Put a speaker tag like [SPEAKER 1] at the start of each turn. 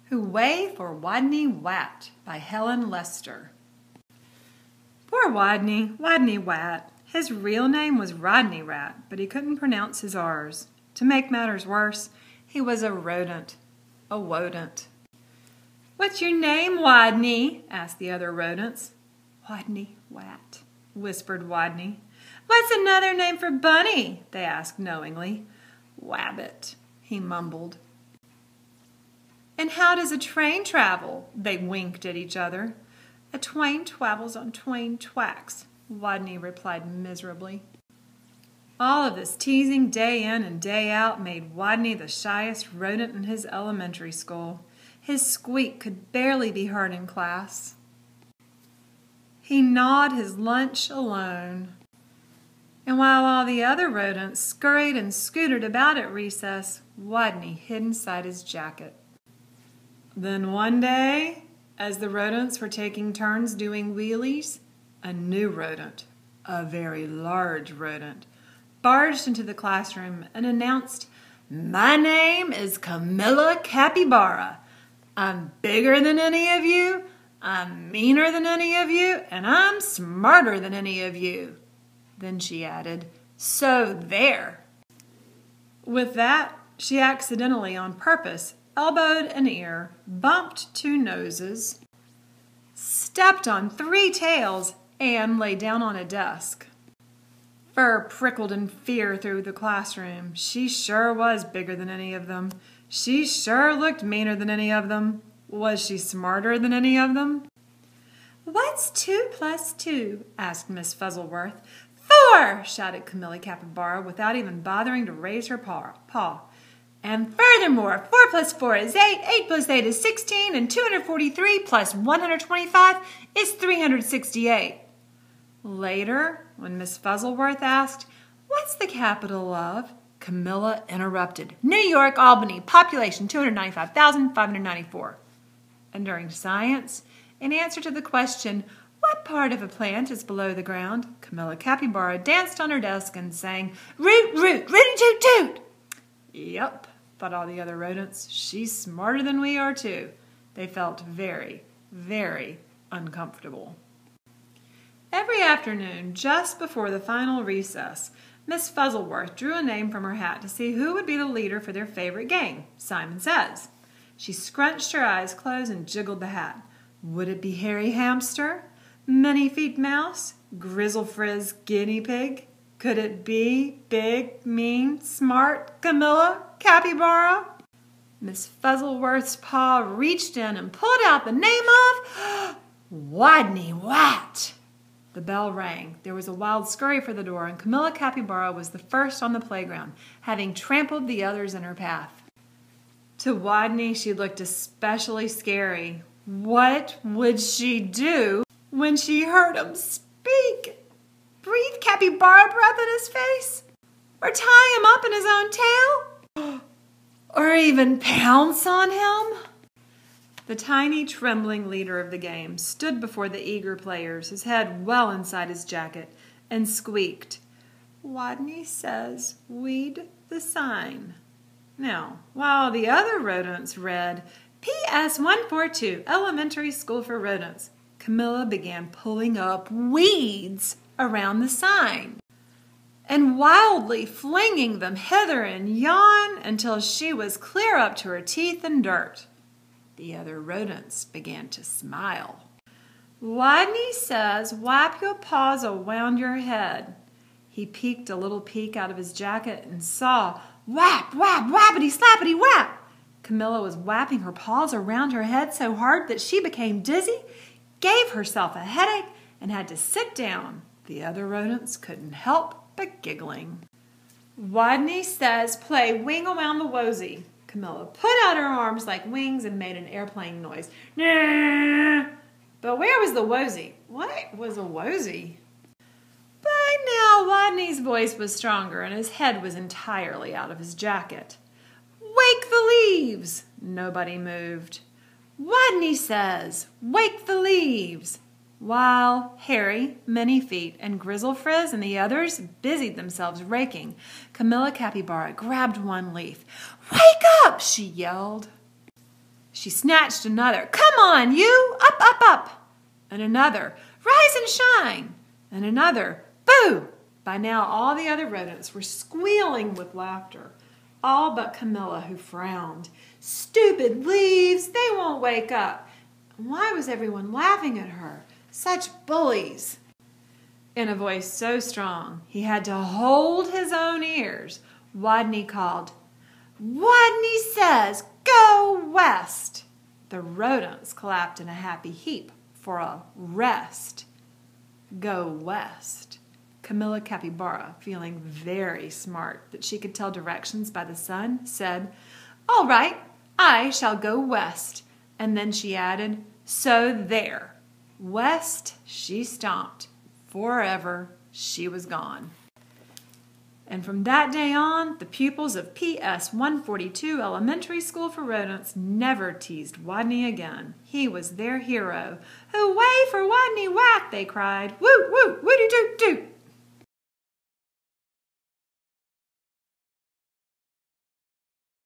[SPEAKER 1] Hooway for Wodney Wat by Helen Lester. Poor Wodney Wat. His real name was Wodney Wat, but he couldn't pronounce his R's. To make matters worse, he was a rodent. A wodent. "What's your name, Wodney?" asked the other rodents. "Wodney Wat," whispered Wodney. "What's another name for bunny?" they asked knowingly. "Wabbit," he mumbled. "And how does a train travel?" They winked at each other. "A twain travels on twain tracks," Wodney replied miserably. All of this teasing day in and day out made Wodney the shyest rodent in his elementary school. His squeak could barely be heard in class. He gnawed his lunch alone. And while all the other rodents scurried and scooted about at recess, Wodney hid inside his jacket. Then one day, as the rodents were taking turns doing wheelies, a new rodent, a very large rodent, barged into the classroom and announced, "My name is Camilla Capybara. I'm bigger than any of you, I'm meaner than any of you, and I'm smarter than any of you." Then she added, "So there." With that, she accidentally, on purpose, elbowed an ear, bumped 2 noses, stepped on 3 tails, and lay down on a desk. Fur prickled in fear through the classroom. She sure was bigger than any of them. She sure looked meaner than any of them. Was she smarter than any of them? "What's 2 plus 2?" asked Miss Fuzzleworth. "4!" shouted Camilla Capybara without even bothering to raise her paw. "And furthermore, 4 plus 4 is 8, 8 plus 8 is 16, and 243 plus 125 is 368. Later, when Miss Fuzzleworth asked, "What's the capital of?" Camilla interrupted, "New York, Albany, population 295,594. And during science, in answer to the question, "What part of a plant is below the ground?" Camilla Capybara danced on her desk and sang, "Root, root, rooty toot toot." Yep, thought all the other rodents, she's smarter than we are too. They felt very, very uncomfortable. Every afternoon, just before the final recess, Miss Fuzzleworth drew a name from her hat to see who would be the leader for their favorite game, Simon Says. She scrunched her eyes closed and jiggled the hat. Would it be Hairy Hamster, Many Feet Mouse, Grizzle Frizz Guinea Pig? Could it be big, mean, smart Camilla Capybara? Miss Fuzzleworth's paw reached in and pulled out the name of Wodney Wat. The bell rang. There was a wild scurry for the door, and Camilla Capybara was the first on the playground, having trampled the others in her path. To Wodney, she looked especially scary. What would she do when she heard him speak? Breathe Capybara breath in his face? Or tie him up in his own tail? Or even pounce on him? The tiny, trembling leader of the game stood before the eager players, his head well inside his jacket, and squeaked, "Wodney says, read the sign." Now, while the other rodents read, "PS 142, Elementary School for Rodents," Camilla began pulling up weeds around the sign and wildly flinging them hither and yon until she was clear up to her teeth in dirt. The other rodents began to smile. "Wodney says, wipe your paws around your head." He peeked a little peek out of his jacket and saw, whap, whap, whappity, slappity, whap. Camilla was whapping her paws around her head so hard that she became dizzy, gave herself a headache, and had to sit down. The other rodents couldn't help but giggling. "Wodney says, play wing around the wosy." Camilla put out her arms like wings and made an airplane noise. Nah. But where was the wosy? What was a wosy? By now, Wodney's voice was stronger and his head was entirely out of his jacket. "Wake the leaves!" Nobody moved. "Wodney says, wake the leaves!" While Harry, Many Feet, and Grizzle Frizz and the others busied themselves raking, Camilla Capybara grabbed one leaf. "Wake up!" she yelled. She snatched another. "Come on, you! Up, up, up!" And another, "Rise and shine!" And another, "Boo!" By now all the other rodents were squealing with laughter, all but Camilla, who frowned. Stupid leaves! They won't wake up. Why was everyone laughing at her? Such bullies! In a voice so strong he had to hold his own ears, Wodney called, "Wodney says, go west!" The rodents clapped in a happy heap for a rest. Go west. Camilla Capybara, feeling very smart that she could tell directions by the sun, said, "All right, I shall go west." And then she added, "So there." West she stomped. Forever she was gone. And from that day on, the pupils of PS 142 Elementary School for Rodents never teased Wodney again. He was their hero. "Hooway for Wodney Wat!" they cried. "Woot, woot, wooty, toot, toot!"